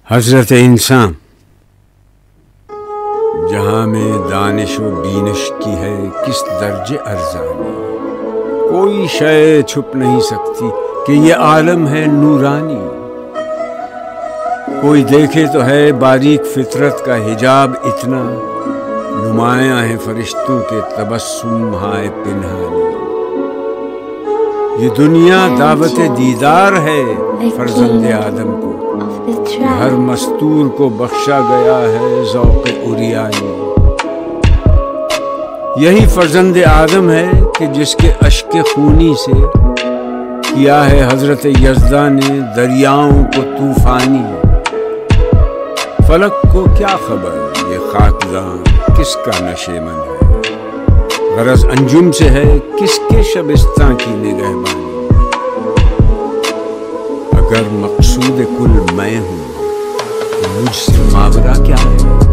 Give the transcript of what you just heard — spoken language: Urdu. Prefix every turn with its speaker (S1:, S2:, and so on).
S1: حضرت انسان جہاں میں دانش و بینش کی ہے کس درجے ارزانی، کوئی شے چھپ نہیں سکتی کہ یہ عالم ہے نورانی۔ کوئی دیکھے تو ہے باریک فطرت کا حجاب اتنا، نمایاں ہے فرشتوں کے تبسم ہائے پنہانی۔ یہ دنیا دعوت دیدار ہے فرزند آدم کو، ہر مستور کو بخشا گیا ہے ذوق عریانی۔ یہی فرزند آدم ہے کہ جس کے اشک خونی سے کیا ہے حضرت یزداں نے دریاؤں کو طوفانی۔ فلک کو کیا خبر یہ خاکزاں کس کا نشیمن ہے، غرض انجم سے ہے کس کے شبستاں کی نگہبانی۔ اگر مقصود کل میں ہوں تو مجھ سے ماورا کیا ہے؟